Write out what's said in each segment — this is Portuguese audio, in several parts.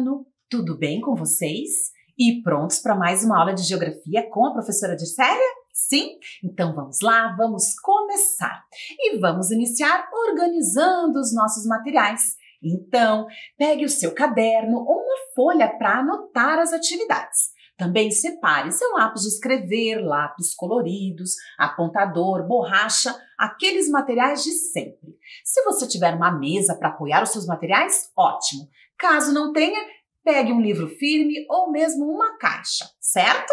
ano! Tudo bem com vocês? E prontos para mais uma aula de Geografia com a professora Dircélia? Sim? Então vamos lá, vamos começar! E vamos iniciar organizando os nossos materiais. Então, pegue o seu caderno ou uma folha para anotar as atividades. Também separe seu lápis de escrever, lápis coloridos, apontador, borracha, aqueles materiais de sempre. Se você tiver uma mesa para apoiar os seus materiais, ótimo. Caso não tenha, pegue um livro firme ou mesmo uma caixa, certo?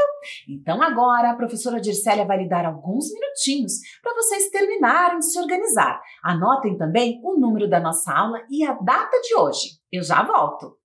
Então agora a professora Dircélia vai lhe dar alguns minutinhos para vocês terminarem de se organizar. Anotem também o número da nossa aula e a data de hoje. Eu já volto.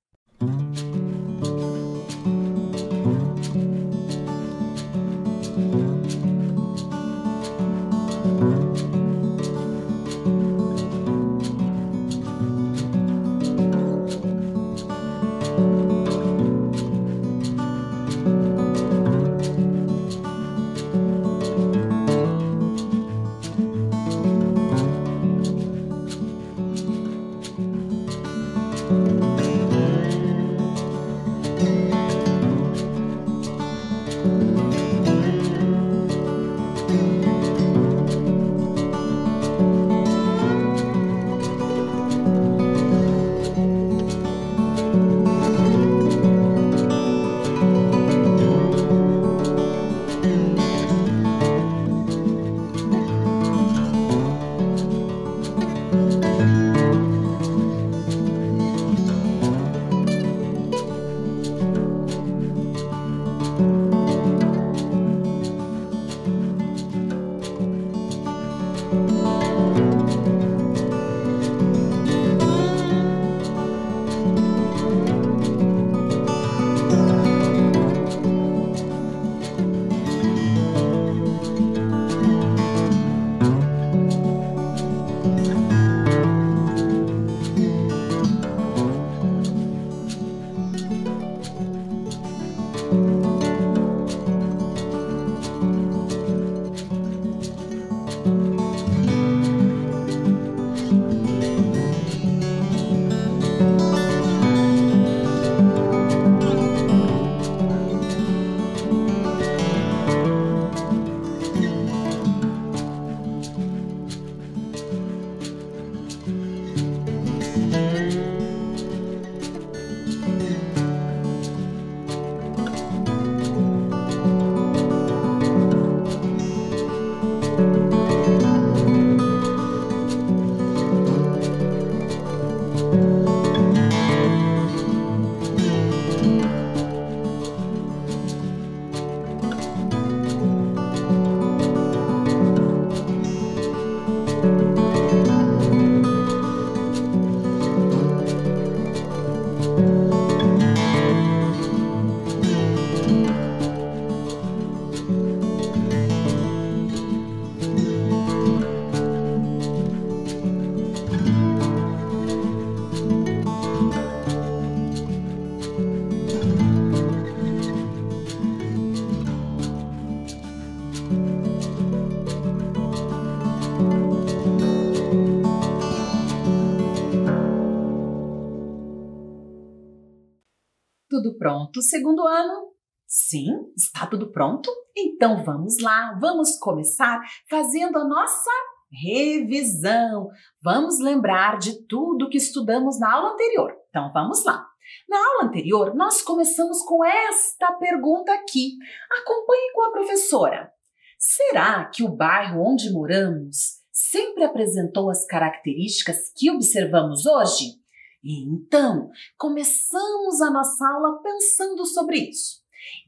Tudo pronto, segundo ano? Sim, está tudo pronto? Então vamos lá, vamos começar fazendo a nossa revisão. Vamos lembrar de tudo que estudamos na aula anterior. Então vamos lá. Na aula anterior, nós começamos com esta pergunta aqui. Acompanhe com a professora. Será que o bairro onde moramos sempre apresentou as características que observamos hoje? Então, começamos a nossa aula pensando sobre isso.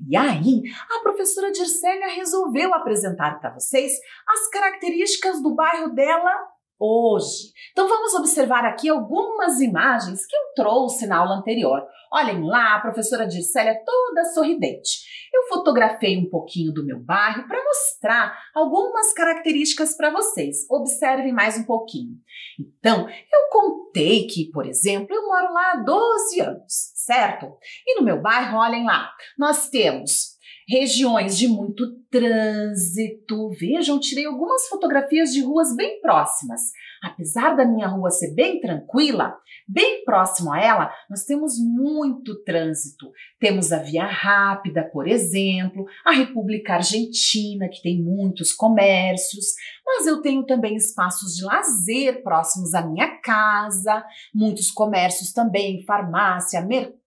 E aí, a professora Dircélia resolveu apresentar para vocês as características do bairro dela hoje. Então, vamos observar aqui algumas imagens que eu trouxe na aula anterior. Olhem lá, a professora Dircélia toda sorridente. Eu fotografei um pouquinho do meu bairro para mostrar algumas características para vocês. Observem mais um pouquinho. Então, eu contei que, por exemplo, eu moro lá há 12 anos, certo? E no meu bairro, olhem lá, nós temos regiões de muito trânsito. Vejam, tirei algumas fotografias de ruas bem próximas. Apesar da minha rua ser bem tranquila, bem próximo a ela, nós temos muito trânsito. Temos a Via Rápida, por exemplo, a República Argentina, que tem muitos comércios, mas eu tenho também espaços de lazer próximos à minha casa, muitos comércios também, farmácia, mercado,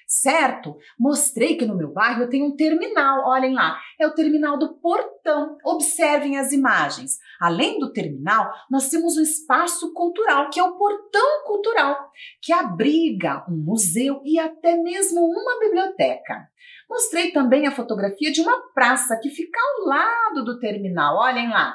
certo? Mostrei que no meu bairro eu tenho um terminal, olhem lá, é o terminal do Portão. Observem as imagens. Além do terminal, nós temos um espaço cultural, que é o Portão Cultural, que abriga um museu e até mesmo uma biblioteca. Mostrei também a fotografia de uma praça que fica ao lado do terminal, olhem lá.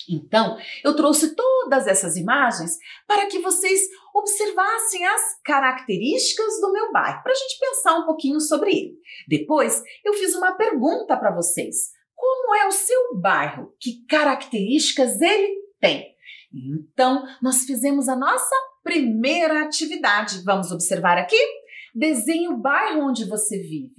Então, eu trouxe todas essas imagens para que vocês observassem as características do meu bairro, para a gente pensar um pouquinho sobre ele. Depois, eu fiz uma pergunta para vocês. Como é o seu bairro? Que características ele tem? Então, nós fizemos a nossa primeira atividade. Vamos observar aqui? Desenhe o bairro onde você vive.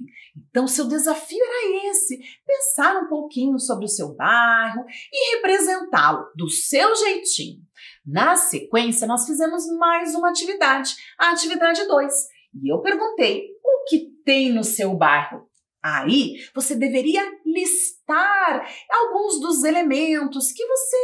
Então, seu desafio era esse, pensar um pouquinho sobre o seu bairro e representá-lo do seu jeitinho. Na sequência, nós fizemos mais uma atividade, a atividade 2. E eu perguntei, o que tem no seu bairro? Aí, você deveria listar alguns dos elementos que você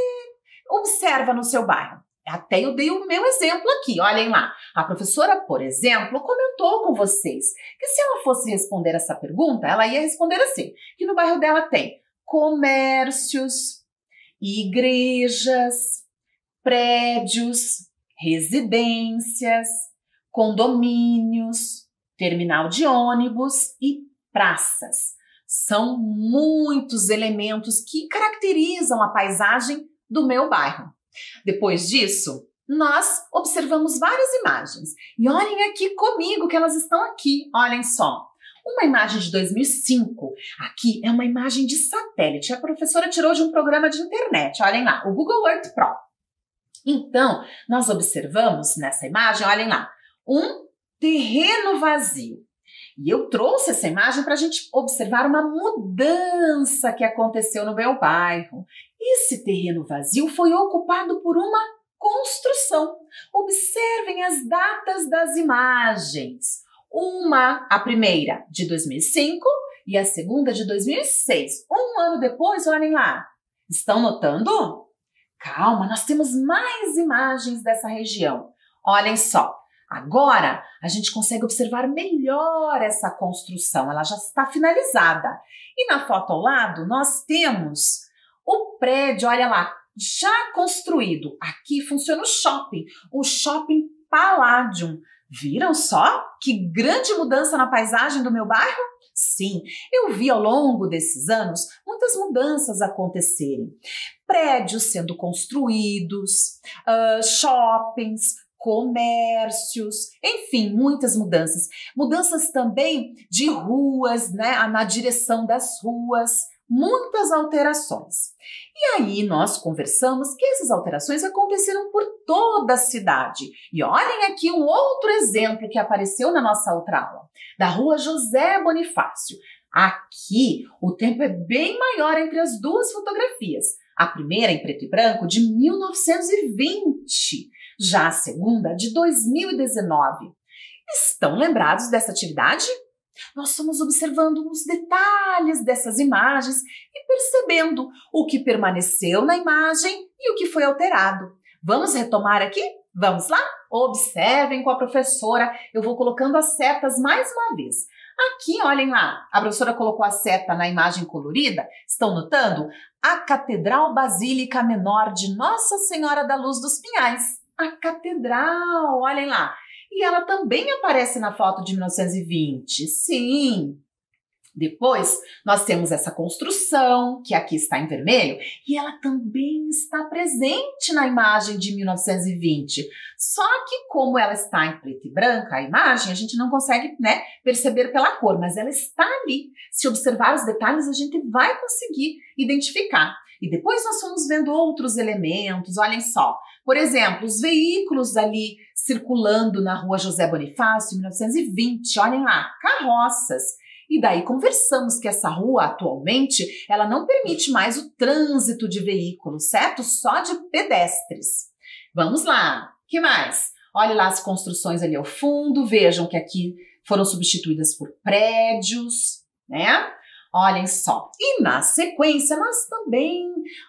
observa no seu bairro. Até eu dei o meu exemplo aqui, olhem lá. A professora, por exemplo, comentou com vocês que se ela fosse responder essa pergunta, ela ia responder assim, que no bairro dela tem comércios, igrejas, prédios, residências, condomínios, terminal de ônibus e praças. São muitos elementos que caracterizam a paisagem do meu bairro. Depois disso, nós observamos várias imagens. E olhem aqui comigo que elas estão aqui, olhem só. Uma imagem de 2005, aqui é uma imagem de satélite. A professora tirou de um programa de internet, olhem lá, o Google Earth Pro. Então, nós observamos nessa imagem, olhem lá, um terreno vazio. E eu trouxe essa imagem para a gente observar uma mudança que aconteceu no meu bairro. Esse terreno vazio foi ocupado por uma construção. Observem as datas das imagens. A primeira de 2005 e a segunda de 2006. Um ano depois, olhem lá. Estão notando? Calma, nós temos mais imagens dessa região. Olhem só. Agora, a gente consegue observar melhor essa construção, ela já está finalizada. E na foto ao lado, nós temos o prédio, olha lá, já construído. Aqui funciona o Shopping Palladium. Viram só que grande mudança na paisagem do meu bairro? Sim, eu vi ao longo desses anos muitas mudanças acontecerem. Prédios sendo construídos, shoppings, comércios, enfim, muitas mudanças. Mudanças também de ruas, né, na direção das ruas, muitas alterações. E aí nós conversamos que essas alterações aconteceram por toda a cidade. E olhem aqui um outro exemplo que apareceu na nossa outra aula, da Rua José Bonifácio. Aqui o tempo é bem maior entre as duas fotografias. A primeira em preto e branco de 1920. Já a segunda, de 2019. Estão lembrados dessa atividade? Nós fomos observando os detalhes dessas imagens e percebendo o que permaneceu na imagem e o que foi alterado. Vamos retomar aqui? Vamos lá? Observem com a professora. Eu vou colocando as setas mais uma vez. Aqui, olhem lá, a professora colocou a seta na imagem colorida. Estão notando? A Catedral Basílica Menor de Nossa Senhora da Luz dos Pinhais. A catedral, olhem lá. E ela também aparece na foto de 1920, sim. Depois, nós temos essa construção, que aqui está em vermelho, e ela também está presente na imagem de 1920. Só que como ela está em preto e branco, a imagem, a gente não consegue, né, perceber pela cor, mas ela está ali. Se observar os detalhes, a gente vai conseguir identificar. E depois nós fomos vendo outros elementos, olhem só. Por exemplo, os veículos ali circulando na Rua José Bonifácio, em 1920, olhem lá, carroças. E daí conversamos que essa rua, atualmente, ela não permite mais o trânsito de veículos, certo? Só de pedestres. Vamos lá, que mais? Olhe lá as construções ali ao fundo, vejam que aqui foram substituídas por prédios, né? Olhem só. E na sequência, nós também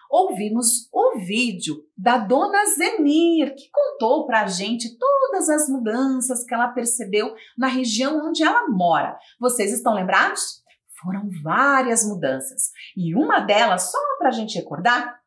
ouvimos o vídeo da dona Zenir, que contou pra gente todas as mudanças que ela percebeu na região onde ela mora. Vocês estão lembrados? Foram várias mudanças. E uma delas, só pra gente recordar,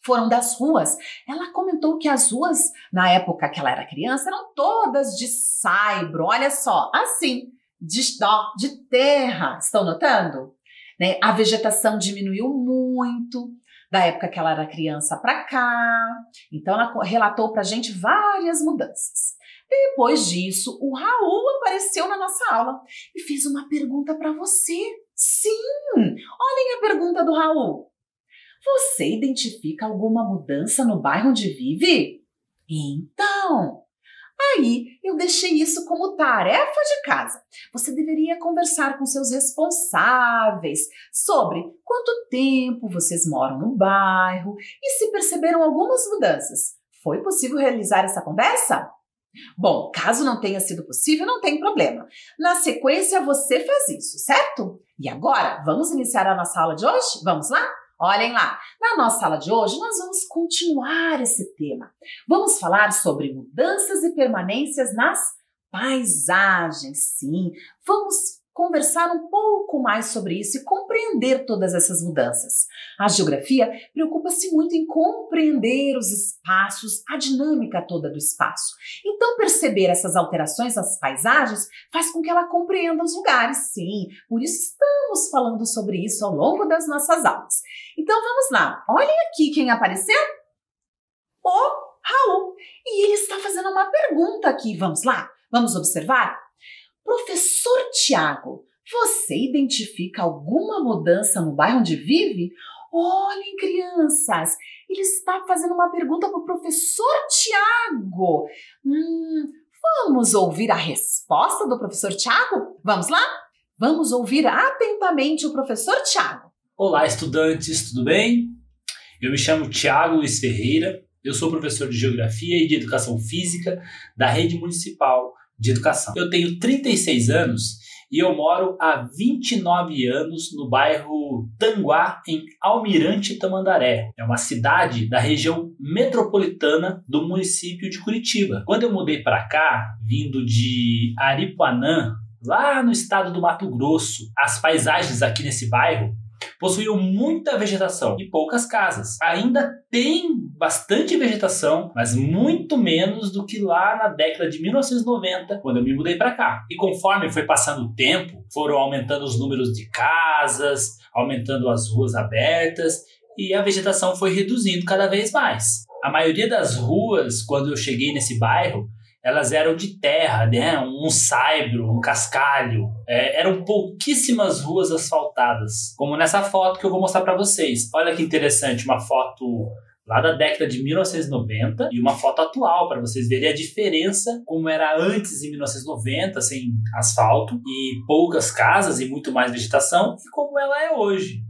foram das ruas. Ela comentou que as ruas, na época que ela era criança, eram todas de saibro, olha só, assim, de terra. Estão notando? Né? A vegetação diminuiu muito da época que ela era criança para cá. Então, ela relatou para a gente várias mudanças. Depois disso, o Raul apareceu na nossa aula e fez uma pergunta para você. Sim! Olhem a pergunta do Raul. Você identifica alguma mudança no bairro onde vive? Então, aí eu deixei isso como tarefa de casa. Você deveria conversar com seus responsáveis sobre quanto tempo vocês moram no bairro e se perceberam algumas mudanças. Foi possível realizar essa conversa? Bom, caso não tenha sido possível, não tem problema. Na sequência, você faz isso, certo? E agora, vamos iniciar a nossa aula de hoje? Vamos lá? Olhem lá, na nossa aula de hoje nós vamos continuar esse tema. Vamos falar sobre mudanças e permanências nas paisagens, sim. Vamos conversar um pouco mais sobre isso e compreender todas essas mudanças. A geografia preocupa-se muito em compreender os espaços, a dinâmica toda do espaço. Então, perceber essas alterações nas paisagens faz com que ela compreenda os lugares, sim. Por isso estamos falando sobre isso ao longo das nossas aulas. Então, vamos lá. Olhem aqui quem apareceu. O Raul. E ele está fazendo uma pergunta aqui. Vamos lá? Vamos observar? Professor Tiago, você identifica alguma mudança no bairro onde vive? Olhem, crianças, ele está fazendo uma pergunta para o professor Tiago. Vamos ouvir a resposta do professor Tiago? Vamos lá? Vamos ouvir atentamente o professor Tiago. Olá, estudantes, tudo bem? Eu me chamo Tiago Luiz Ferreira, eu sou professor de Geografia e de Educação Física da Rede Municipal de Educação. Eu tenho 36 anos e eu moro há 29 anos no bairro Tanguá, em Almirante Tamandaré. É uma cidade da região metropolitana do município de Curitiba. Quando eu mudei para cá, vindo de Aripuanã, lá no estado do Mato Grosso, as paisagens aqui nesse bairro possuíam muita vegetação e poucas casas. Ainda tem bastante vegetação, mas muito menos do que lá na década de 1990, quando eu me mudei para cá. E conforme foi passando o tempo, foram aumentando os números de casas, aumentando as ruas abertas e a vegetação foi reduzindo cada vez mais. A maioria das ruas, quando eu cheguei nesse bairro, elas eram de terra, né? Um saibro, um cascalho. Eram pouquíssimas ruas asfaltadas, como nessa foto que eu vou mostrar para vocês. Olha que interessante, uma foto lá da década de 1990 e uma foto atual, para vocês verem a diferença como era antes em 1990, sem asfalto e poucas casas e muito mais vegetação, e como ela é hoje.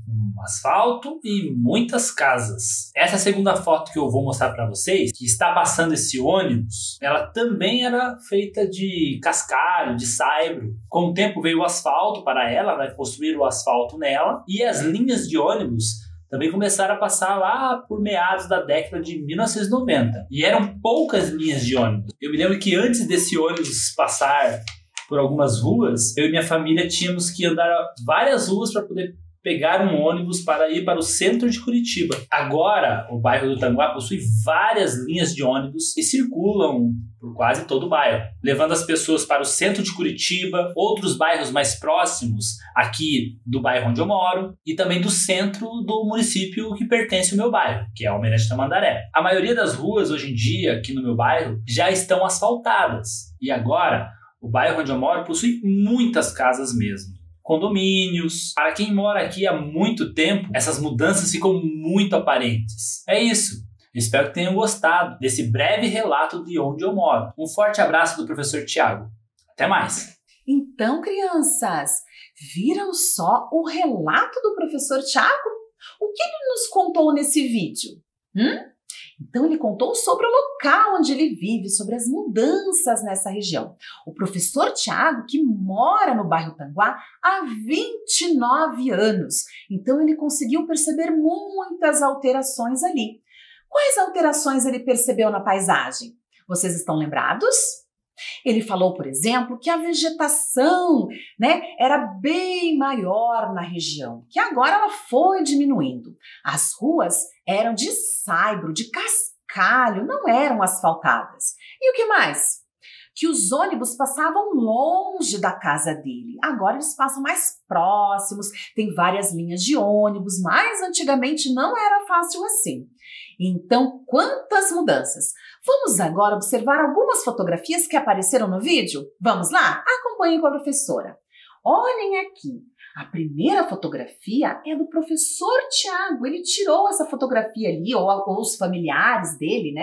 Asfalto e muitas casas. Essa segunda foto que eu vou mostrar para vocês, que está passando esse ônibus, ela também era feita de cascalho, de saibro. Com o tempo veio o asfalto para ela, vai construir o asfalto nela, e as linhas de ônibus também começaram a passar lá por meados da década de 1990. E eram poucas linhas de ônibus. Eu me lembro que antes desse ônibus passar por algumas ruas, eu e minha família tínhamos que andar várias ruas para poder pegar um ônibus para ir para o centro de Curitiba. Agora, o bairro do Tanguá possui várias linhas de ônibus que circulam por quase todo o bairro, levando as pessoas para o centro de Curitiba, outros bairros mais próximos aqui do bairro onde eu moro e também do centro do município que pertence ao meu bairro, que é Almirante Tamandaré. A maioria das ruas hoje em dia aqui no meu bairro já estão asfaltadas e agora o bairro onde eu moro possui muitas casas mesmo. Condomínios. Para quem mora aqui há muito tempo, essas mudanças ficam muito aparentes. É isso. Espero que tenham gostado desse breve relato de onde eu moro. Um forte abraço do professor Tiago. Até mais! Então, crianças, viram só o relato do professor Tiago? O que ele nos contou nesse vídeo? Então, ele contou sobre o local onde ele vive, sobre as mudanças nessa região. O professor Tiago, que mora no bairro Tanguá há 29 anos. Então, ele conseguiu perceber muitas alterações ali. Quais alterações ele percebeu na paisagem? Vocês estão lembrados? Ele falou, por exemplo, que a vegetação, era bem maior na região, que agora ela foi diminuindo. As ruas eram de saibro, de cascalho, não eram asfaltadas. E o que mais? Que os ônibus passavam longe da casa dele. Agora eles passam mais próximos, tem várias linhas de ônibus, mas antigamente não era fácil assim. Então, quantas mudanças! Vamos agora observar algumas fotografias que apareceram no vídeo? Vamos lá? Acompanhem com a professora. Olhem aqui. A primeira fotografia é do professor Tiago. Ele tirou essa fotografia ali, ou os familiares dele,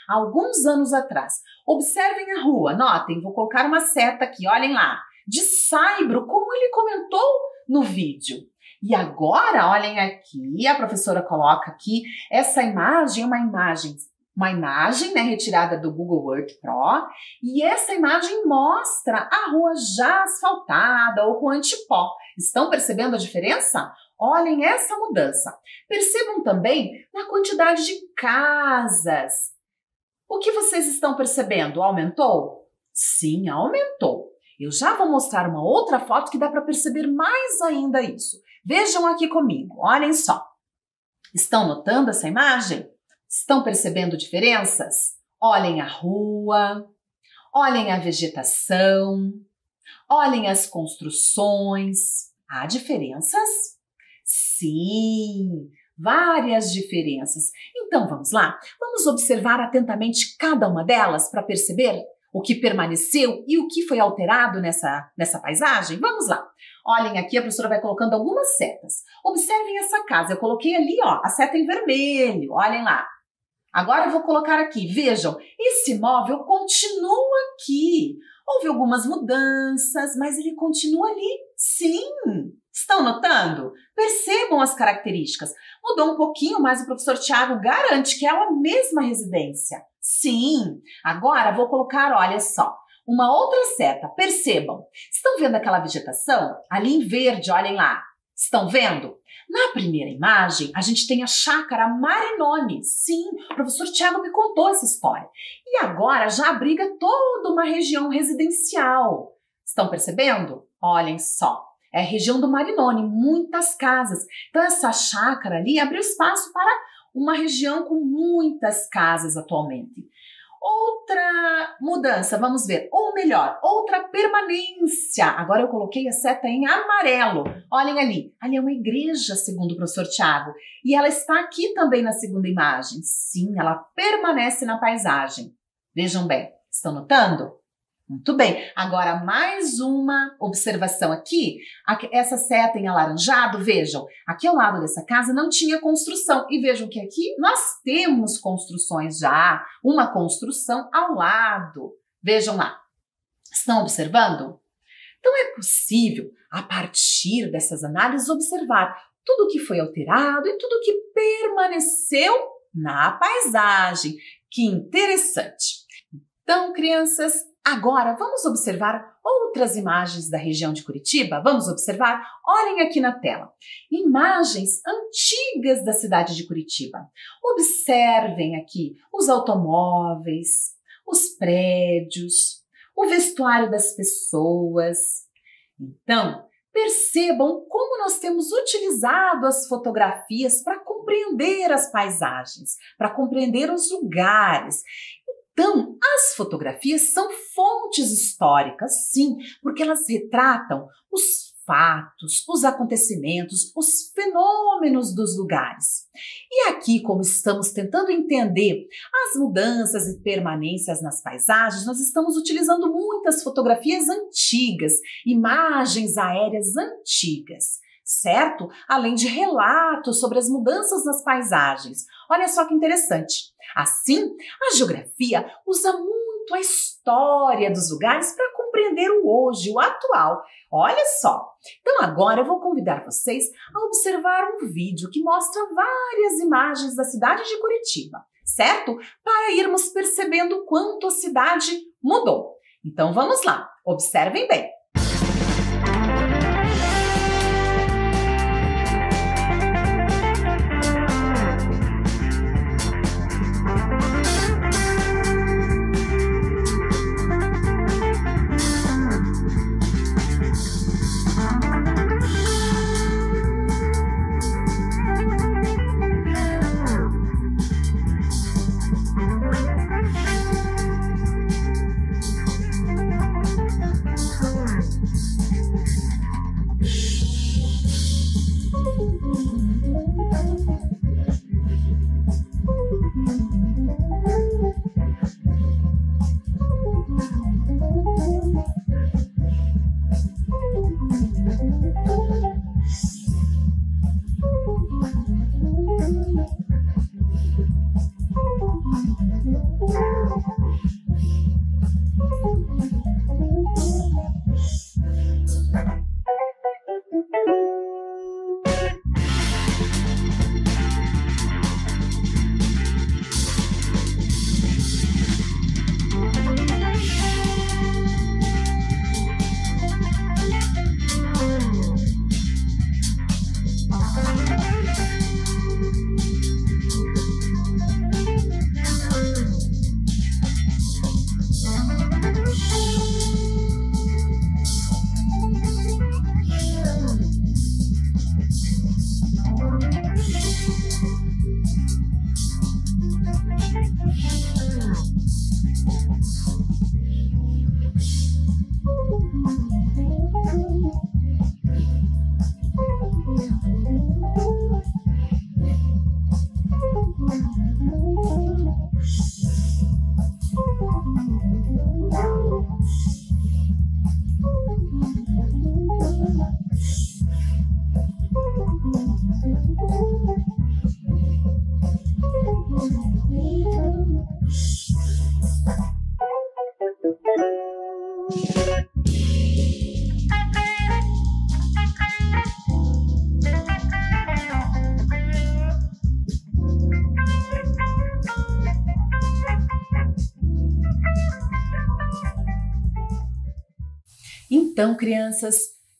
há alguns anos atrás. Observem a rua, notem, vou colocar uma seta aqui, olhem lá. De saibro, como ele comentou no vídeo. E agora, olhem aqui, a professora coloca aqui, essa imagem é uma imagem retirada do Google Earth Pro, e essa imagem mostra a rua já asfaltada ou com antipó. Estão percebendo a diferença? Olhem essa mudança. Percebam também na quantidade de casas. O que vocês estão percebendo? Aumentou? Sim, aumentou. Eu já vou mostrar uma outra foto que dá para perceber mais ainda isso. Vejam aqui comigo, olhem só. Estão notando essa imagem? Estão percebendo diferenças? Olhem a rua, olhem a vegetação, olhem as construções. Há diferenças? Sim, várias diferenças. Então vamos lá? Vamos observar atentamente cada uma delas para perceber o que permaneceu e o que foi alterado nessa paisagem? Vamos lá. Olhem aqui, a professora vai colocando algumas setas. Observem essa casa. Eu coloquei ali, a seta em vermelho. Olhem lá. Agora eu vou colocar aqui. Vejam, esse imóvel continua aqui. Houve algumas mudanças, mas ele continua ali. Sim! Estão notando? Percebam as características. Mudou um pouquinho, mas o professor Tiago garante que é a mesma residência. Sim! Agora vou colocar, olha só, uma outra seta. Percebam. Estão vendo aquela vegetação? Ali em verde, olhem lá. Estão vendo? Na primeira imagem, a gente tem a chácara Marinoni. Sim, o professor Tiago me contou essa história. E agora já abriga toda uma região residencial. Estão percebendo? Olhem só. É a região do Marinoni, muitas casas. Então essa chácara ali abriu espaço para uma região com muitas casas atualmente. Outra mudança, vamos ver, ou melhor, outra permanência. Agora eu coloquei a seta em amarelo. Olhem ali, ali é uma igreja, segundo o professor Tiago. E ela está aqui também na segunda imagem. Sim, ela permanece na paisagem. Vejam bem, estão notando? Muito bem, agora mais uma observação aqui, essa seta em alaranjado, vejam, aqui ao lado dessa casa não tinha construção e vejam que aqui nós temos construções já, uma construção ao lado, vejam lá, estão observando? Então é possível, a partir dessas análises, observar tudo o que foi alterado e tudo o que permaneceu na paisagem, que interessante. Então, crianças, agora vamos observar outras imagens da região de Curitiba? Vamos observar? Olhem aqui na tela. Imagens antigas da cidade de Curitiba. Observem aqui os automóveis, os prédios, o vestuário das pessoas. Então, percebam como nós temos utilizado as fotografias para compreender as paisagens, para compreender os lugares. Então, as fotografias são fontes históricas, sim, porque elas retratam os fatos, os acontecimentos, os fenômenos dos lugares. E aqui, como estamos tentando entender as mudanças e permanências nas paisagens, nós estamos utilizando muitas fotografias antigas, imagens aéreas antigas, certo? Além de relatos sobre as mudanças nas paisagens. Olha só que interessante. Assim, a geografia usa muito a história dos lugares para compreender compreender o hoje, o atual. Olha só! Então agora eu vou convidar vocês a observar um vídeo que mostra várias imagens da cidade de Curitiba, certo? Para irmos percebendo o quanto a cidade mudou. Então vamos lá, observem bem. Então, crianças,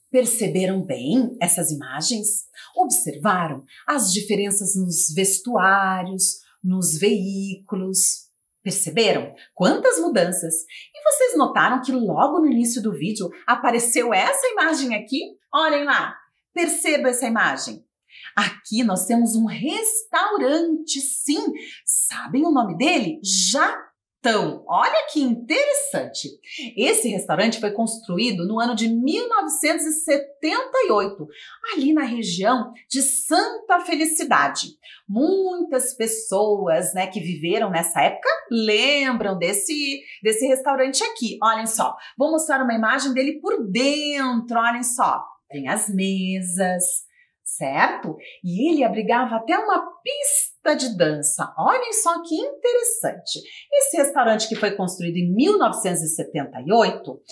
perceberam bem essas imagens? Observaram as diferenças nos vestuários, nos veículos? Perceberam quantas mudanças? E vocês notaram que logo no início do vídeo apareceu essa imagem aqui? Olhem lá, perceba essa imagem. Aqui nós temos um restaurante, sim. Sabem o nome dele? Jatão. Olha que interessante. Esse restaurante foi construído no ano de 1978, ali na região de Santa Felicidade. Muitas pessoas, né, que viveram nessa época lembram desse restaurante aqui. Olhem só, vou mostrar uma imagem dele por dentro, olhem só. Tem as mesas, certo? E ele abrigava até uma pista de dança. Olhem só que interessante. Esse restaurante que foi construído em 1978,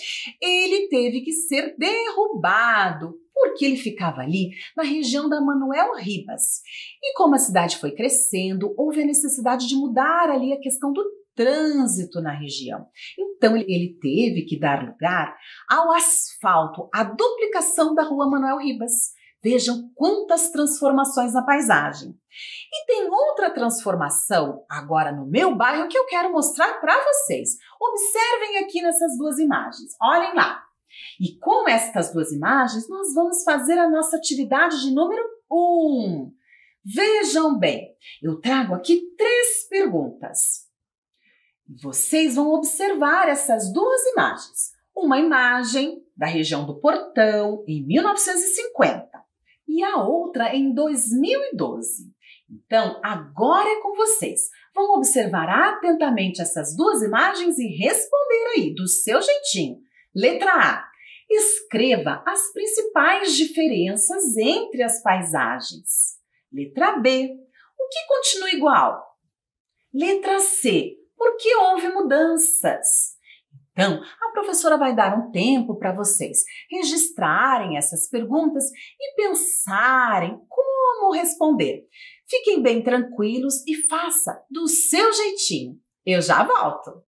ele teve que ser derrubado, porque ele ficava ali na região da Manuel Ribas. E como a cidade foi crescendo, houve a necessidade de mudar ali a questão do trânsito na região. Então ele teve que dar lugar ao asfalto, à duplicação da rua Manuel Ribas. Vejam quantas transformações na paisagem. E tem outra transformação agora no meu bairro que eu quero mostrar para vocês. Observem aqui nessas duas imagens. Olhem lá. E com estas duas imagens, nós vamos fazer a nossa atividade de número 1. Vejam bem, eu trago aqui 3 perguntas. Vocês vão observar essas duas imagens. Uma imagem da região do Portão, em 1950, e a outra em 2012. Então, agora é com vocês. Vão observar atentamente essas duas imagens e responder aí, do seu jeitinho. Letra A. Escreva as principais diferenças entre as paisagens. Letra B. O que continua igual? Letra C. Por que houve mudanças? Então, a professora vai dar um tempo para vocês registrarem essas perguntas e pensarem como responder. Fiquem bem tranquilos e faça do seu jeitinho. Eu já volto.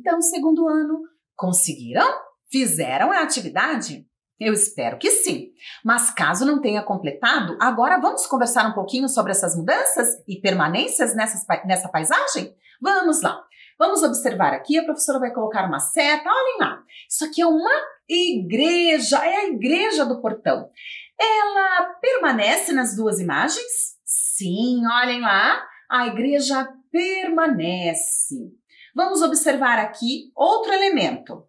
Então, segundo ano, conseguiram? Fizeram a atividade? Eu espero que sim. Mas caso não tenha completado, agora vamos conversar um pouquinho sobre essas mudanças e permanências nessa paisagem? Vamos lá. Vamos observar aqui, a professora vai colocar uma seta, olhem lá. Isso aqui é uma igreja, é a igreja do portão. Ela permanece nas duas imagens? Sim, olhem lá, a igreja permanece. Vamos observar aqui outro elemento.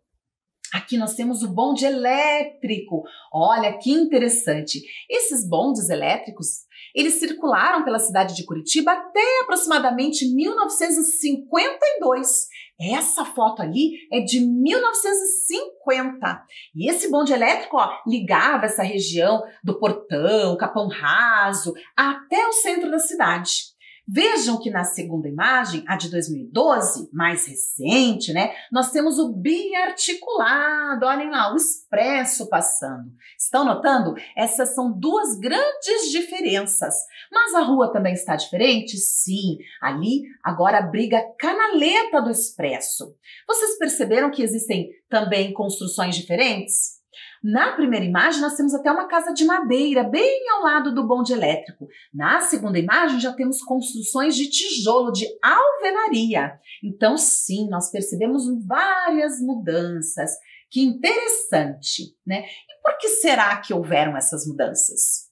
Aqui nós temos o bonde elétrico. Olha que interessante. Esses bondes elétricos, eles circularam pela cidade de Curitiba até aproximadamente 1952. Essa foto ali é de 1950. E esse bonde elétrico, ó, ligava essa região do Portão, Capão Raso, até o centro da cidade. Vejam que na segunda imagem, a de 2012, mais recente, né? Nós temos o biarticulado, olhem lá, o expresso passando. Estão notando? Essas são duas grandes diferenças. Mas a rua também está diferente? Sim, ali agora abriga a canaleta do expresso. Vocês perceberam que existem também construções diferentes? Na primeira imagem, nós temos até uma casa de madeira, bem ao lado do bonde elétrico. Na segunda imagem, já temos construções de tijolo, de alvenaria. Então, sim, nós percebemos várias mudanças. Que interessante, né? E por que será que houveram essas mudanças?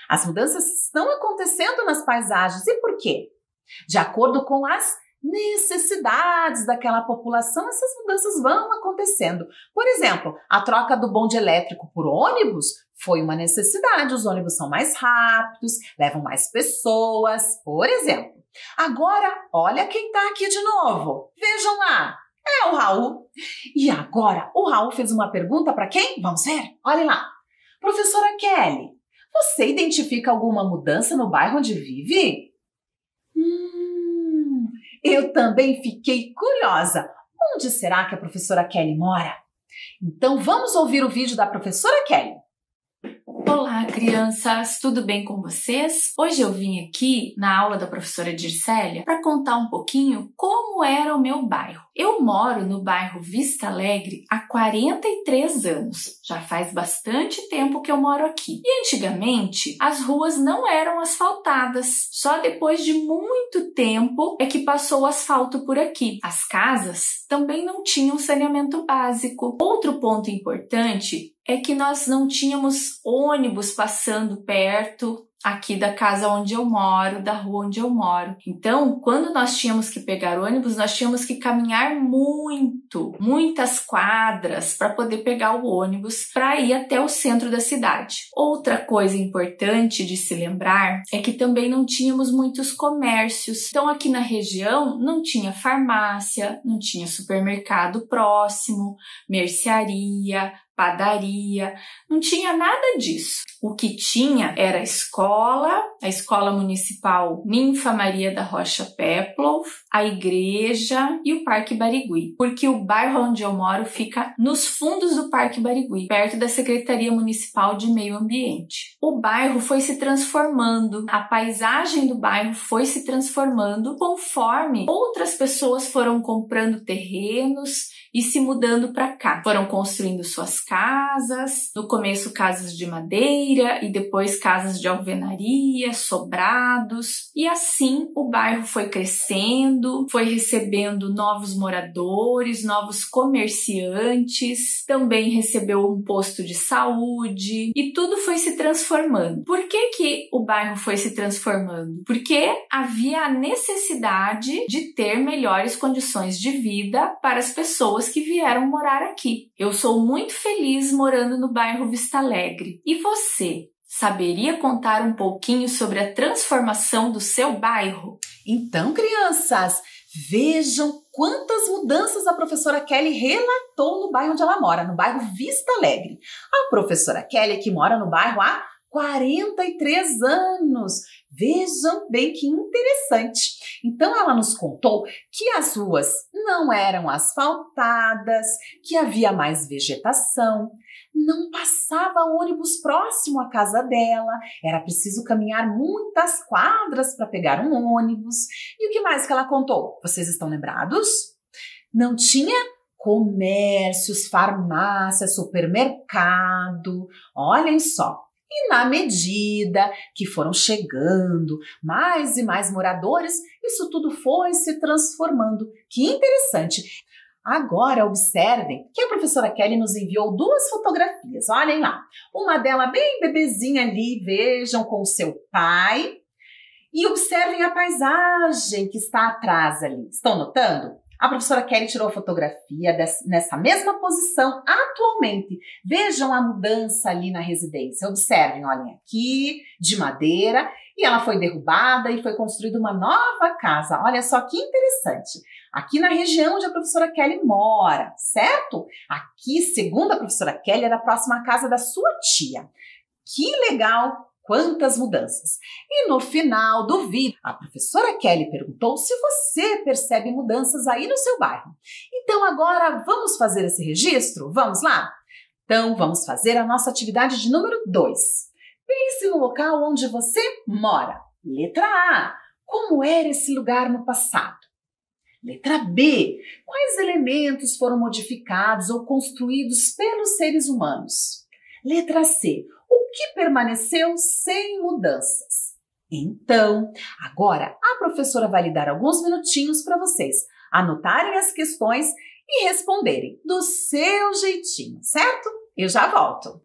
As mudanças estão acontecendo nas paisagens. E por quê? De acordo com as necessidades daquela população, essas mudanças vão acontecendo. Por exemplo, a troca do bonde elétrico por ônibus foi uma necessidade. Os ônibus são mais rápidos, levam mais pessoas, por exemplo. Agora, olha quem está aqui de novo. Vejam lá, é o Raul. E agora, o Raul fez uma pergunta para quem? Vamos ver? Olhem lá. Professora Kelly, você identifica alguma mudança no bairro onde vive? Eu também fiquei curiosa. Onde será que a professora Kelly mora? Então vamos ouvir o vídeo da professora Kelly. Olá, crianças! Tudo bem com vocês? Hoje eu vim aqui na aula da professora Dircélia para contar um pouquinho como era o meu bairro. Eu moro no bairro Vista Alegre há 43 anos. Já faz bastante tempo que eu moro aqui. E antigamente as ruas não eram asfaltadas. Só depois de muito tempo é que passou o asfalto por aqui. As casas também não tinham saneamento básico. Outro ponto importante é que nós não tínhamos ônibus passando perto aqui da casa onde eu moro, da rua onde eu moro. Então, quando nós tínhamos que pegar ônibus, nós tínhamos que caminhar muitas quadras para poder pegar o ônibus para ir até o centro da cidade. Outra coisa importante de se lembrar é que também não tínhamos muitos comércios. Então, aqui na região não tinha farmácia, não tinha supermercado próximo, mercearia, padaria, não tinha nada disso. O que tinha era a escola municipal Ninfa Maria da Rocha Peplow, a igreja e o Parque Barigui, porque o bairro onde eu moro fica nos fundos do Parque Barigui, perto da Secretaria Municipal de Meio Ambiente. O bairro foi se transformando, a paisagem do bairro foi se transformando conforme outras pessoas foram comprando terrenos e se mudando para cá. Foram construindo suas casas, no começo casas de madeira e depois casas de alvenaria, sobrados. E assim o bairro foi crescendo, foi recebendo novos moradores, novos comerciantes, também recebeu um posto de saúde e tudo foi se transformando. Por que o bairro foi se transformando? Porque havia a necessidade de ter melhores condições de vida para as pessoas que vieram morar aqui. Eu sou muito feliz morando no bairro Vista Alegre. E você, saberia contar um pouquinho sobre a transformação do seu bairro? Então, crianças, vejam quantas mudanças a professora Kelly relatou no bairro onde ela mora, no bairro Vista Alegre. A professora Kelly que mora no bairro há 43 anos. Vejam bem que interessante. Então ela nos contou que as ruas não eram asfaltadas, que havia mais vegetação, não passava ônibus próximo à casa dela, era preciso caminhar muitas quadras para pegar um ônibus. E o que mais que ela contou? Vocês estão lembrados? Não tinha comércios, farmácias, supermercado. Olhem só. E na medida que foram chegando mais e mais moradores, isso tudo foi se transformando. Que interessante! Agora observem que a professora Kelly nos enviou 2 fotografias. Olhem lá, uma dela bem bebezinha ali, vejam, com o seu pai. E observem a paisagem que está atrás ali. Estão notando? A professora Kelly tirou a fotografia nessa mesma posição atualmente. Vejam a mudança ali na residência. Observem, olhem aqui, de madeira, e ela foi derrubada e foi construída uma nova casa. Olha só que interessante. Aqui na região onde a professora Kelly mora, certo? Aqui, segundo a professora Kelly, era próxima à casa da sua tia. Que legal! Quantas mudanças! E no final do vídeo, a professora Kelly perguntou se você percebe mudanças aí no seu bairro. Então agora vamos fazer esse registro? Vamos lá? Então vamos fazer a nossa atividade de número 2. Pense no local onde você mora. Letra A. Como era esse lugar no passado? Letra B. Quais elementos foram modificados ou construídos pelos seres humanos? Letra C. O que permaneceu sem mudanças? Então, agora a professora vai lhe dar alguns minutinhos para vocês anotarem as questões e responderem do seu jeitinho, certo? Eu já volto.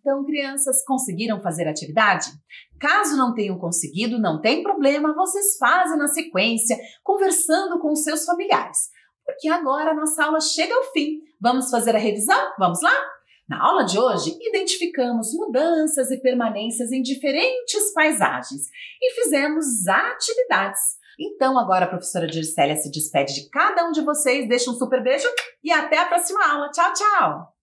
Então, crianças, conseguiram fazer a atividade? Caso não tenham conseguido, não tem problema, vocês fazem na sequência, conversando com os seus familiares. Porque agora a nossa aula chega ao fim. Vamos fazer a revisão? Vamos lá? Na aula de hoje, identificamos mudanças e permanências em diferentes paisagens e fizemos atividades. Então, agora a professora Dircélia se despede de cada um de vocês, deixa um super beijo e até a próxima aula. Tchau, tchau!